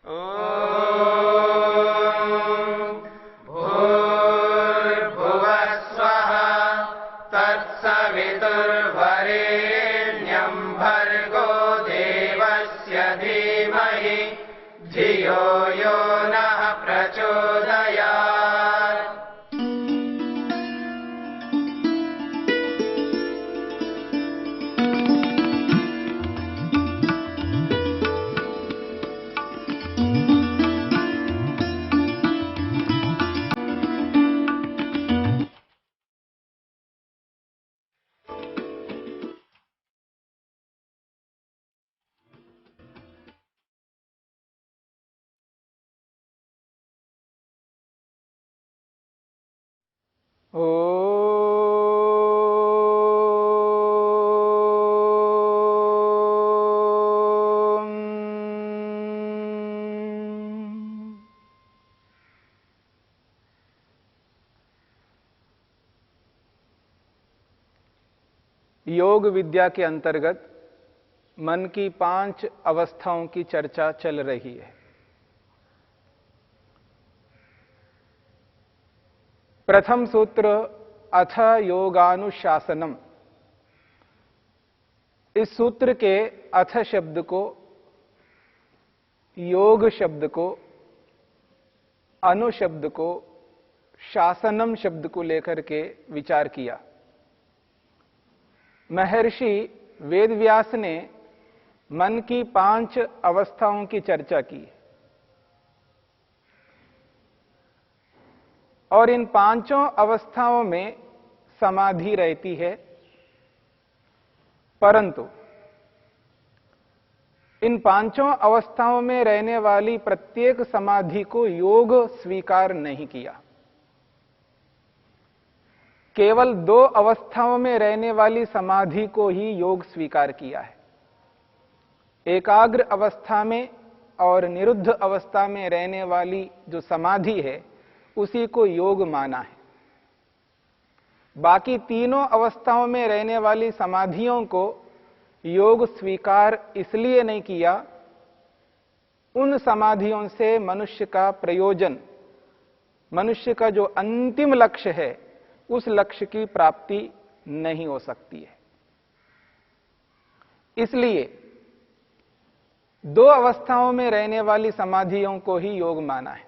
भूर्भुवः स्वः तत्सवितुर्वरेण्यं भर्गो देवस्य धीमहि धियो यो नः प्रचोदयात्। योग विद्या के अंतर्गत मन की 5 अवस्थाओं की चर्चा चल रही है। प्रथम सूत्र अथ योगानुशासनम। इस सूत्र के अथ शब्द को, योग शब्द को, अनु शब्द को, शासनम शब्द को लेकर के विचार किया। महर्षि वेदव्यास ने मन की 5 अवस्थाओं की चर्चा की और इन 5 अवस्थाओं में समाधि रहती है, परंतु इन 5 अवस्थाओं में रहने वाली प्रत्येक समाधि को योग स्वीकार नहीं किया। केवल 2 अवस्थाओं में रहने वाली समाधि को ही योग स्वीकार किया है। एकाग्र अवस्था में और निरुद्ध अवस्था में रहने वाली जो समाधि है उसी को योग माना है। बाकी तीनों अवस्थाओं में रहने वाली समाधियों को योग स्वीकार इसलिए नहीं किया, उन समाधियों से मनुष्य का प्रयोजन, मनुष्य का जो अंतिम लक्ष्य है उस लक्ष्य की प्राप्ति नहीं हो सकती है। इसलिए 2 अवस्थाओं में रहने वाली समाधियों को ही योग माना है।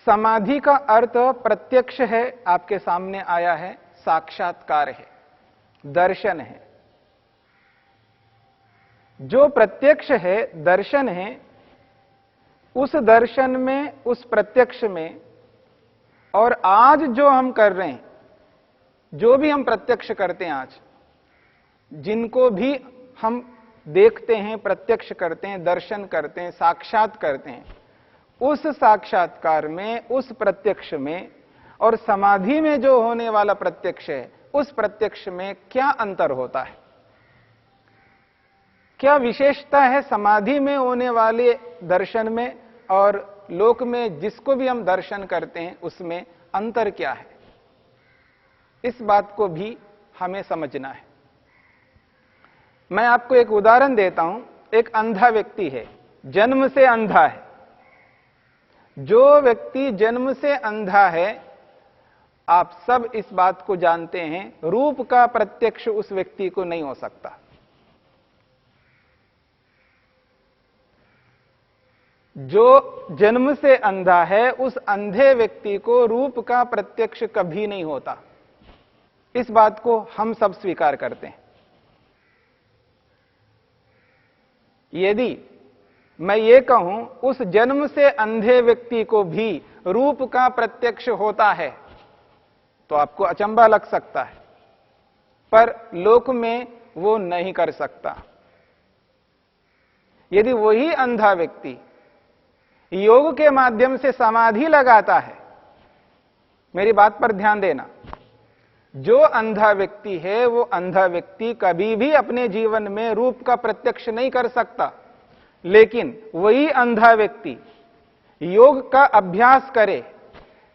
समाधि का अर्थ प्रत्यक्ष है, आपके सामने आया है, साक्षात्कार है, दर्शन है। जो प्रत्यक्ष है, दर्शन है, उस दर्शन में, उस प्रत्यक्ष में और आज जो हम कर रहे हैं, जो भी हम प्रत्यक्ष करते हैं, आज जिनको भी हम देखते हैं, प्रत्यक्ष करते हैं, दर्शन करते हैं, साक्षात करते हैं, उस साक्षात्कार में, उस प्रत्यक्ष में और समाधि में जो होने वाला प्रत्यक्ष है, उस प्रत्यक्ष में क्या अंतर होता है, क्या विशेषता है समाधि में होने वाले दर्शन में और लोक में जिसको भी हम दर्शन करते हैं उसमें अंतर क्या है, इस बात को भी हमें समझना है। मैं आपको एक उदाहरण देता हूं। एक अंधा व्यक्ति है, जन्म से अंधा है। जो व्यक्ति जन्म से अंधा है, आप सब इस बात को जानते हैं, रूप का प्रत्यक्ष उस व्यक्ति को नहीं हो सकता। जो जन्म से अंधा है, उस अंधे व्यक्ति को रूप का प्रत्यक्ष कभी नहीं होता। इस बात को हम सब स्वीकार करते हैं। यदि मैं ये कहूं उस जन्म से अंधे व्यक्ति को भी रूप का प्रत्यक्ष होता है तो आपको अचंभा लग सकता है, पर लोक में वो नहीं कर सकता। यदि वही अंधा व्यक्ति योग के माध्यम से समाधि लगाता है, मेरी बात पर ध्यान देना, जो अंधा व्यक्ति है वो अंधा व्यक्ति कभी भी अपने जीवन में रूप का प्रत्यक्ष नहीं कर सकता, लेकिन वही अंधा व्यक्ति योग का अभ्यास करे,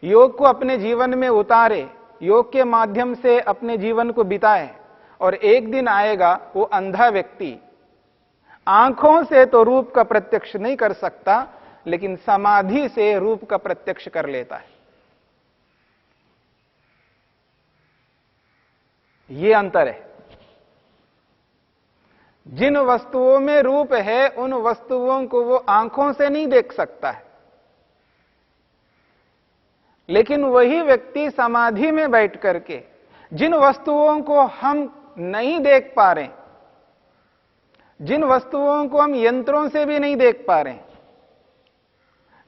योग को अपने जीवन में उतारे, योग के माध्यम से अपने जीवन को बिताए और एक दिन आएगा वो अंधा व्यक्ति आंखों से तो रूप का प्रत्यक्ष नहीं कर सकता, लेकिन समाधि से रूप का प्रत्यक्ष कर लेता है। यह अंतर है। जिन वस्तुओं में रूप है उन वस्तुओं को वो आंखों से नहीं देख सकता है, लेकिन वही व्यक्ति समाधि में बैठ करके जिन वस्तुओं को हम नहीं देख पा रहे, जिन वस्तुओं को हम यंत्रों से भी नहीं देख पा रहे,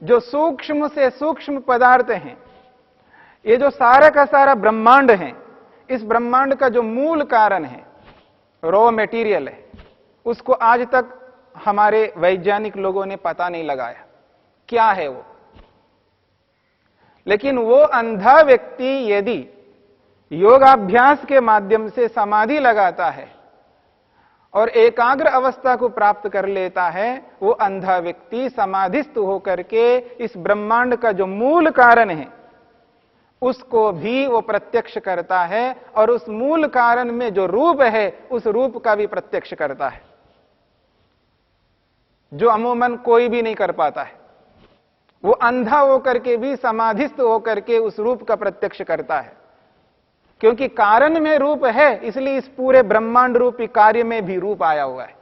जो सूक्ष्म से सूक्ष्म पदार्थ हैं, ये जो सारा का सारा ब्रह्मांड है, इस ब्रह्मांड का जो मूल कारण है, रॉ मेटीरियल है, उसको आज तक हमारे वैज्ञानिक लोगों ने पता नहीं लगाया क्या है वो। लेकिन वो अंधा व्यक्ति यदि योगाभ्यास के माध्यम से समाधि लगाता है और एकाग्र अवस्था को प्राप्त कर लेता है, वो अंधा व्यक्ति समाधिस्थ होकर के इस ब्रह्मांड का जो मूल कारण है उसको भी वो प्रत्यक्ष करता है, और उस मूल कारण में जो रूप है उस रूप का भी प्रत्यक्ष करता है, जो अमूमन कोई भी नहीं कर पाता है। वो अंधा होकर के भी समाधिस्थ होकर के उस रूप का प्रत्यक्ष करता है, क्योंकि कारण में रूप है, इसलिए इस पूरे ब्रह्मांड रूपी कार्य में भी रूप आया हुआ है।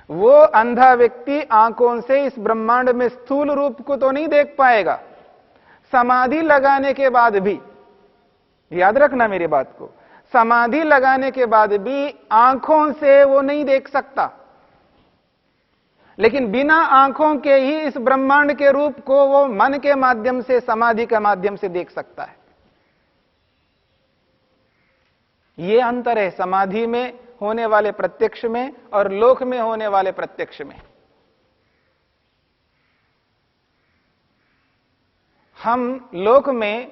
वो अंधा व्यक्ति आंखों से इस ब्रह्मांड में स्थूल रूप को तो नहीं देख पाएगा, समाधि लगाने के बाद भी, याद रखना मेरी बात को, समाधि लगाने के बाद भी आंखों से वो नहीं देख सकता, लेकिन बिना आंखों के ही इस ब्रह्मांड के रूप को वो मन के माध्यम से, समाधि के माध्यम से देख सकता है। यह अंतर है समाधि में होने वाले प्रत्यक्ष में और लोक में होने वाले प्रत्यक्ष में। हम लोक में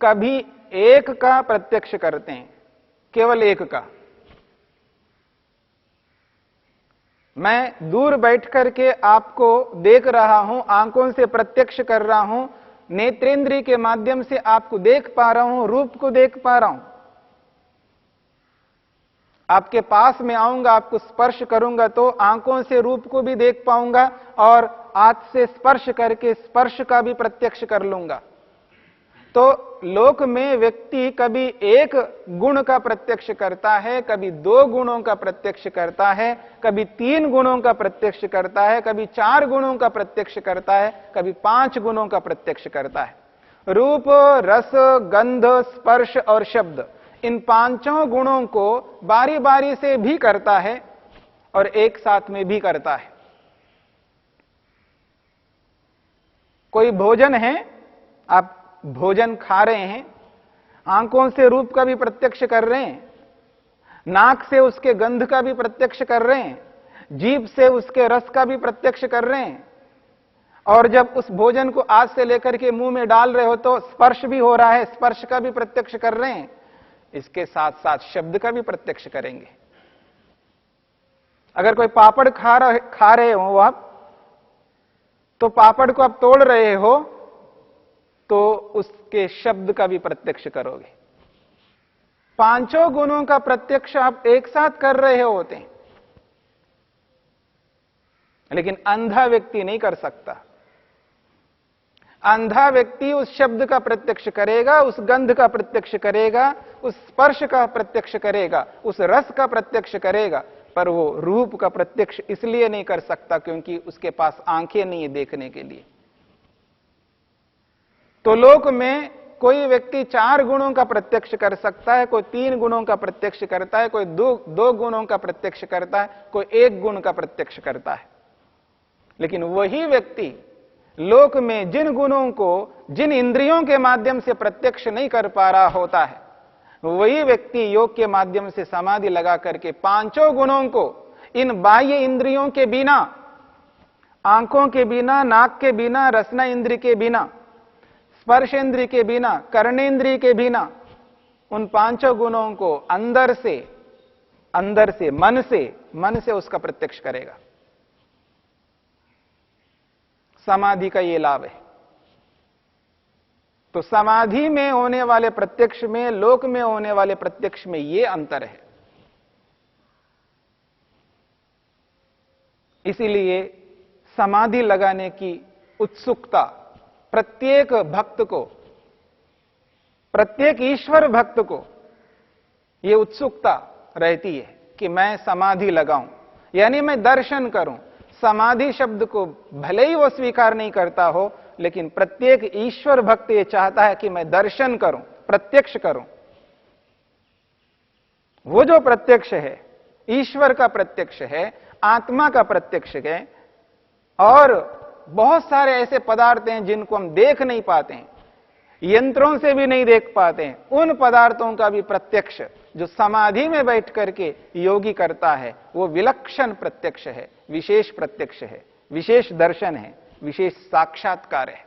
कभी एक का प्रत्यक्ष करते हैं, केवल एक का। मैं दूर बैठ करके आपको देख रहा हूं, आंखों से प्रत्यक्ष कर रहा हूं, नेत्रेंद्रिय के माध्यम से आपको देख पा रहा हूं, रूप को देख पा रहा हूं। आपके पास में आऊंगा, आपको स्पर्श करूंगा तो आंखों से रूप को भी देख पाऊंगा और हाथ से स्पर्श करके स्पर्श का भी प्रत्यक्ष कर लूंगा। तो लोक में व्यक्ति कभी एक गुण का प्रत्यक्ष करता है, कभी दो गुणों का प्रत्यक्ष करता है, कभी तीन गुणों का प्रत्यक्ष करता है, कभी चार गुणों का प्रत्यक्ष करता है, कभी पांच गुणों का प्रत्यक्ष करता है। रूप, रस, गंध, स्पर्श और शब्द, इन पांचों गुणों को बारी बारी से भी करता है और एक साथ में भी करता है। कोई भोजन है, आप भोजन खा रहे हैं, आंखों से रूप का भी प्रत्यक्ष कर रहे हैं, नाक से उसके गंध का भी प्रत्यक्ष कर रहे हैं, जीभ से उसके रस का भी प्रत्यक्ष कर रहे हैं, और जब उस भोजन को हाथ से लेकर के मुंह में डाल रहे हो तो स्पर्श भी हो रहा है, स्पर्श का भी प्रत्यक्ष कर रहे हैं। इसके साथ साथ शब्द का भी प्रत्यक्ष करेंगे। अगर कोई पापड़ खा रहे हो आप, तो पापड़ को आप तोड़ रहे हो तो उसके शब्द का भी प्रत्यक्ष करोगे। पांचों गुणों का प्रत्यक्ष आप एक साथ कर रहे होते हैं, लेकिन अंधा व्यक्ति नहीं कर सकता। अंधा व्यक्ति उस शब्द का प्रत्यक्ष करेगा, उस गंध का प्रत्यक्ष करेगा, उस स्पर्श का प्रत्यक्ष करेगा, उस रस का प्रत्यक्ष करेगा, पर वो रूप का प्रत्यक्ष इसलिए नहीं कर सकता क्योंकि उसके पास आंखें नहीं है देखने के लिए। तो लोक में कोई व्यक्ति चार गुणों का प्रत्यक्ष कर सकता है, कोई तीन गुणों का प्रत्यक्ष करता है, कोई दो गुणों का प्रत्यक्ष करता है, कोई एक गुण का प्रत्यक्ष करता है। लेकिन वही व्यक्ति लोक में जिन गुणों को, जिन इंद्रियों के माध्यम से प्रत्यक्ष नहीं कर पा रहा होता है, वही व्यक्ति योग के माध्यम से समाधि लगा करके पांचों गुणों को इन बाह्य इंद्रियों के बिना, आंखों के बिना, नाक के बिना, रसना इंद्रिय के बिना, स्पर्श इंद्रिय के बिना, कर्णेंद्रिय के बिना, उन पांचों गुणों को अंदर से मन से उसका प्रत्यक्ष करेगा। समाधि का ये लाभ है। तो समाधि में होने वाले प्रत्यक्ष में, लोक में होने वाले प्रत्यक्ष में ये अंतर है। इसीलिए समाधि लगाने की उत्सुकता प्रत्येक भक्त को, प्रत्येक ईश्वर भक्त को यह उत्सुकता रहती है कि मैं समाधि लगाऊं, यानी मैं दर्शन करूं। समाधि शब्द को भले ही वो स्वीकार नहीं करता हो, लेकिन प्रत्येक ईश्वर भक्त ये चाहता है कि मैं दर्शन करूं, प्रत्यक्ष करूं। वो जो प्रत्यक्ष है, ईश्वर का प्रत्यक्ष है, आत्मा का प्रत्यक्ष है। और बहुत सारे ऐसे पदार्थ हैं जिनको हम देख नहीं पाते हैं, यंत्रों से भी नहीं देख पाते हैं। उन पदार्थों का भी प्रत्यक्ष जो समाधि में बैठ करके योगी करता है, वो विलक्षण प्रत्यक्ष है, विशेष प्रत्यक्ष है, विशेष दर्शन है, विशेष साक्षात्कार है।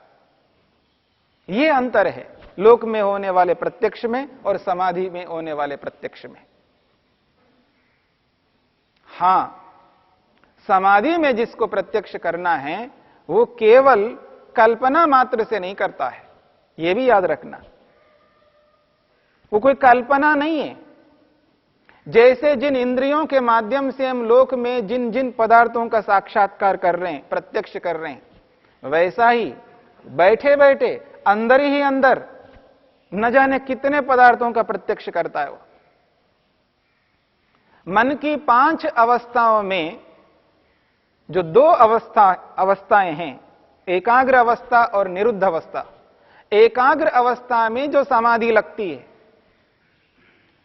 ये अंतर है लोक में होने वाले प्रत्यक्ष में और समाधि में होने वाले प्रत्यक्ष में। हां, समाधि में जिसको प्रत्यक्ष करना है वो केवल कल्पना मात्र से नहीं करता है, यह भी याद रखना। वो कोई कल्पना नहीं है। जैसे जिन इंद्रियों के माध्यम से हम लोक में जिन जिन पदार्थों का साक्षात्कार कर रहे हैं, प्रत्यक्ष कर रहे हैं, वैसा ही बैठे बैठे अंदर ही अंदर न जाने कितने पदार्थों का प्रत्यक्ष करता है वो। मन की 5 अवस्थाओं में जो 2 अवस्थाएं हैं, एकाग्र अवस्था और निरुद्ध अवस्था। एकाग्र अवस्था में जो समाधि लगती है,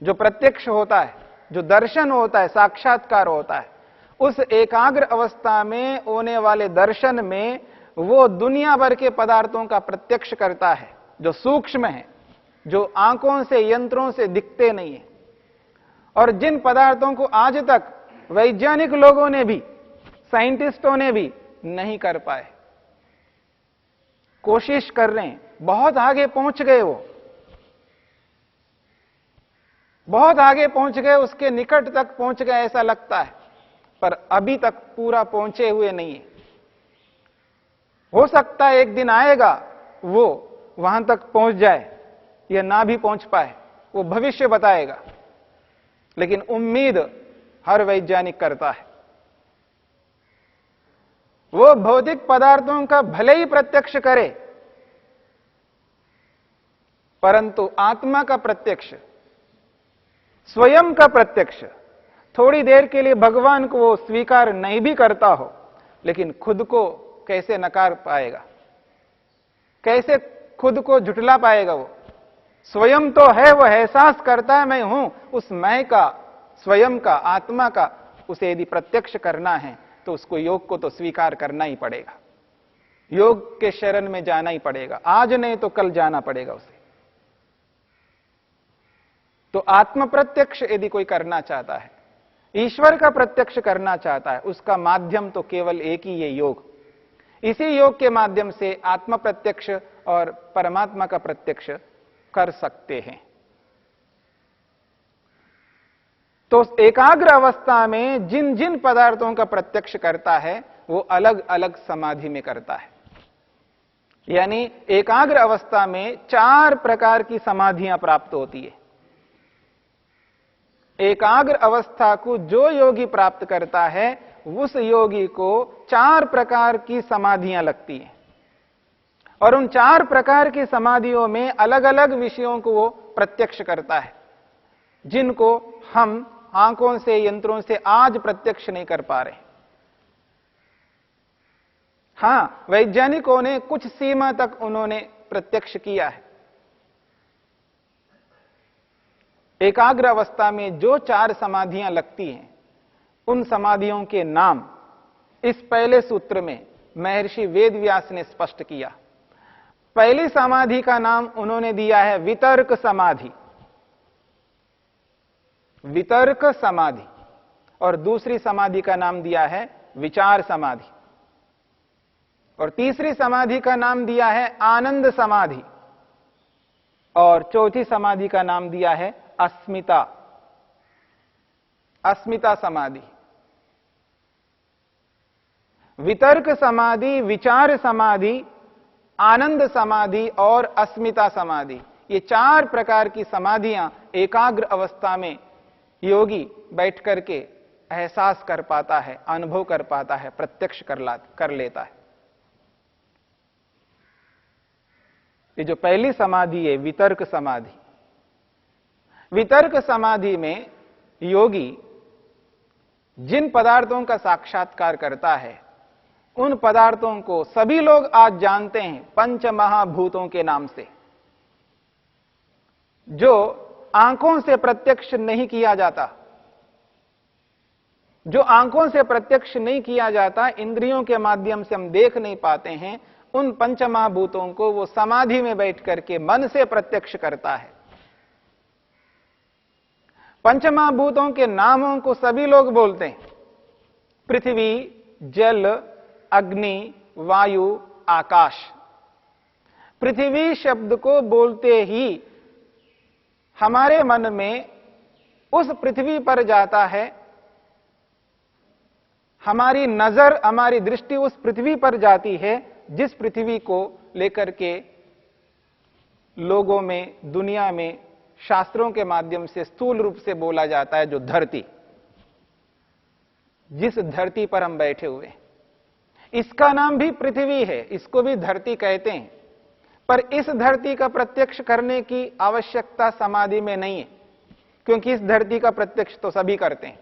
जो प्रत्यक्ष होता है, जो दर्शन होता है, साक्षात्कार होता है, उस एकाग्र अवस्था में होने वाले दर्शन में वो दुनिया भर के पदार्थों का प्रत्यक्ष करता है, जो सूक्ष्म है, जो आंखों से, यंत्रों से दिखते नहीं है, और जिन पदार्थों को आज तक वैज्ञानिक लोगों ने भी, साइंटिस्टों ने भी नहीं कर पाए। कोशिश कर रहे हैं, बहुत आगे पहुंच गए, वो बहुत आगे पहुंच गए, उसके निकट तक पहुंच गए ऐसा लगता है, पर अभी तक पूरा पहुंचे हुए नहीं है। हो सकता है एक दिन आएगा वो वहां तक पहुंच जाए या ना भी पहुंच पाए, वो भविष्य बताएगा, लेकिन उम्मीद हर वैज्ञानिक करता है। वो भौतिक पदार्थों का भले ही प्रत्यक्ष करे, परंतु आत्मा का प्रत्यक्ष, स्वयं का प्रत्यक्ष, थोड़ी देर के लिए भगवान को वो स्वीकार नहीं भी करता हो, लेकिन खुद को कैसे नकार पाएगा, कैसे खुद को झुठला पाएगा? वो स्वयं तो है, वो एहसास करता है मैं हूं, उस मैं का, स्वयं का, आत्मा का उसे यदि प्रत्यक्ष करना है तो उसको योग को तो स्वीकार करना ही पड़ेगा, योग के शरण में जाना ही पड़ेगा, आज नहीं तो कल जाना पड़ेगा उसे। तो आत्म प्रत्यक्ष यदि कोई करना चाहता है, ईश्वर का प्रत्यक्ष करना चाहता है, उसका माध्यम तो केवल एक ही है, योग। इसी योग के माध्यम से आत्म प्रत्यक्ष और परमात्मा का प्रत्यक्ष कर सकते हैं। तो एकाग्र अवस्था में जिन जिन पदार्थों का प्रत्यक्ष करता है वो अलग अलग समाधि में करता है। यानी एकाग्र अवस्था में 4 प्रकार की समाधियां प्राप्त होती है। एकाग्र अवस्था को जो योगी प्राप्त करता है उस योगी को 4 प्रकार की समाधियां लगती हैं, और उन 4 प्रकार की समाधियों में अलग अलग विषयों को वो प्रत्यक्ष करता है, जिनको हम आंखों से, यंत्रों से आज प्रत्यक्ष नहीं कर पा रहे। हां, वैज्ञानिकों ने कुछ सीमा तक उन्होंने प्रत्यक्ष किया है। एकाग्र अवस्था में जो 4 समाधियां लगती हैं, उन समाधियों के नाम इस पहले सूत्र में महर्षि वेदव्यास ने स्पष्ट किया। पहली समाधि का नाम उन्होंने दिया है वितर्क समाधि, वितर्क समाधि, और दूसरी समाधि का नाम दिया है विचार समाधि, और तीसरी समाधि का नाम दिया है आनंद समाधि, और चौथी समाधि का नाम दिया है अस्मिता, अस्मिता समाधि। वितर्क समाधि, विचार समाधि, आनंद समाधि और अस्मिता समाधि, ये 4 प्रकार की समाधियां एकाग्र अवस्था में योगी बैठ करके एहसास कर पाता है, अनुभव कर पाता है, प्रत्यक्ष कर लेता है। ये जो पहली समाधि है, वितर्क समाधि, वितर्क समाधि में योगी जिन पदार्थों का साक्षात्कार करता है, उन पदार्थों को सभी लोग आज जानते हैं पंच महाभूतों के नाम से, जो आंखों से प्रत्यक्ष नहीं किया जाता, जो आंखों से प्रत्यक्ष नहीं किया जाता, इंद्रियों के माध्यम से हम देख नहीं पाते हैं, उन पंच महाभूतों को वो समाधि में बैठ करके मन से प्रत्यक्ष करता है। पंच महाभूतों के नामों को सभी लोग बोलते हैं, पृथ्वी, जल, अग्नि, वायु, आकाश। पृथ्वी शब्द को बोलते ही हमारे मन में उस पृथ्वी पर जाता है, हमारी नजर, हमारी दृष्टि उस पृथ्वी पर जाती है जिस पृथ्वी को लेकर के लोगों में, दुनिया में, शास्त्रों के माध्यम से स्थूल रूप से बोला जाता है, जो धरती, जिस धरती पर हम बैठे हुए हैं, इसका नाम भी पृथ्वी है, इसको भी धरती कहते हैं। पर इस धरती का प्रत्यक्ष करने की आवश्यकता समाधि में नहीं है, क्योंकि इस धरती का प्रत्यक्ष तो सभी करते हैं।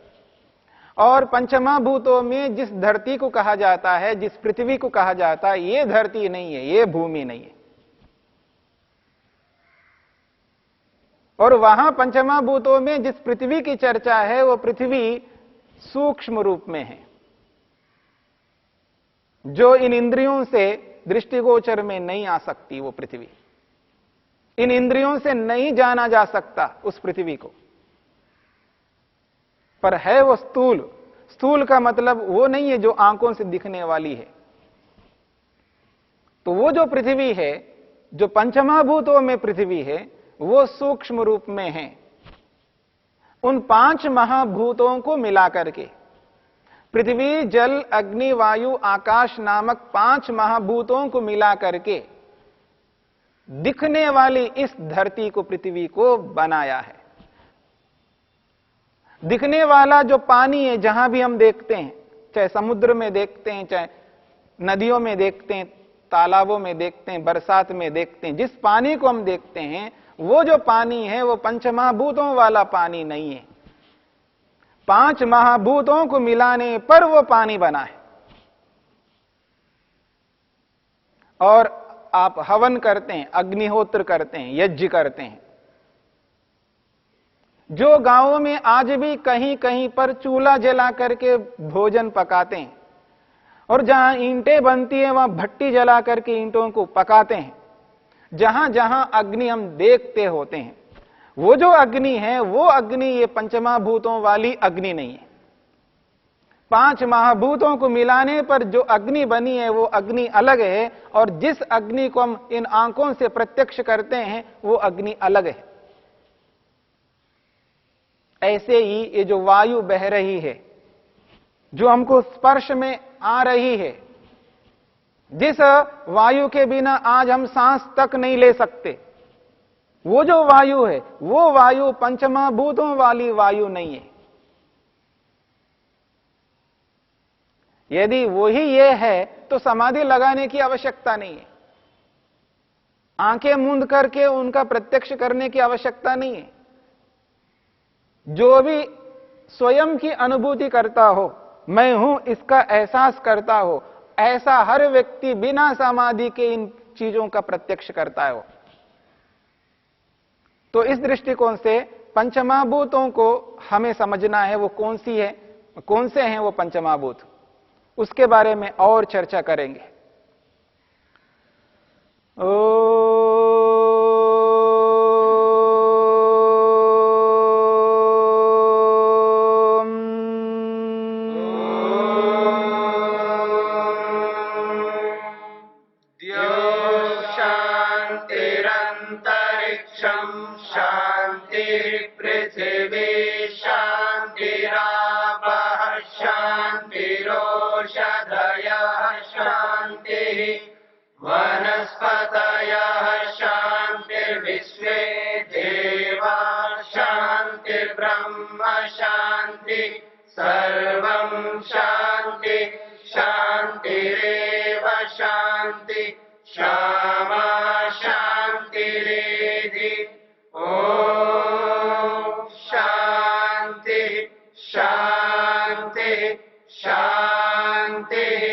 और पंचमहाभूतों में जिस धरती को कहा जाता है, जिस पृथ्वी को कहा जाता है, ये धरती नहीं है, ये भूमि नहीं है। और वहां पंचमहाभूतों में जिस पृथ्वी की चर्चा है, वो पृथ्वी सूक्ष्म रूप में है, जो इन इंद्रियों से दृष्टिगोचर में नहीं आ सकती। वो पृथ्वी इन इंद्रियों से नहीं जाना जा सकता उस पृथ्वी को, पर है वो स्थूल। स्थूल का मतलब वो नहीं है जो आंखों से दिखने वाली है। तो वो जो पृथ्वी है, जो पंचमहाभूतों में पृथ्वी है, वो सूक्ष्म रूप में है। उन पांच महाभूतों को मिलाकर के, पृथ्वी, जल, अग्नि, वायु, आकाश नामक पांच महाभूतों को मिलाकर के दिखने वाली इस धरती को, पृथ्वी को बनाया है। दिखने वाला जो पानी है, जहां भी हम देखते हैं, चाहे समुद्र में देखते हैं, चाहे नदियों में देखते हैं, तालाबों में देखते हैं, बरसात में देखते हैं, जिस पानी को हम देखते हैं, वो जो पानी है वो पंचमहाभूतों वाला पानी नहीं है। पांच महाभूतों को मिलाने पर वो पानी बना है। और आप हवन करते हैं, अग्निहोत्र करते हैं, यज्ञ करते हैं। जो गांवों में आज भी कहीं कहीं पर चूल्हा जला करके भोजन पकाते हैं, और जहां ईंटें बनती हैं वहां भट्टी जला करके ईंटों को पकाते हैं, जहां जहां अग्नि हम देखते होते हैं, वो जो अग्नि है, वो अग्नि ये पंचमहाभूतों वाली अग्नि नहीं है। पांच महाभूतों को मिलाने पर जो अग्नि बनी है, वो अग्नि अलग है, और जिस अग्नि को हम इन आंखों से प्रत्यक्ष करते हैं, वो अग्नि अलग है। ऐसे ही ये जो वायु बह रही है, जो हमको स्पर्श में आ रही है, जिस वायु के बिना आज हम सांस तक नहीं ले सकते, वो जो वायु है, वो वायु पंचमहाभूतों वाली वायु नहीं है। यदि वही ये है तो समाधि लगाने की आवश्यकता नहीं है, आंखें मूंद करके उनका प्रत्यक्ष करने की आवश्यकता नहीं है। जो भी स्वयं की अनुभूति करता हो, मैं हूं इसका एहसास करता हो, ऐसा हर व्यक्ति बिना समाधि के इन चीजों का प्रत्यक्ष करता है। तो इस दृष्टिकोण से पंचमहाभूतों को हमें समझना है, वो कौन सी है, कौन से हैं वो पंचमहाभूत, उसके बारे में और चर्चा करेंगे। शांति शान्ति शान्तिरेव शान्ति क्षमा शान्तिरेधि ॐ शान्ति शान्ति शान्तिः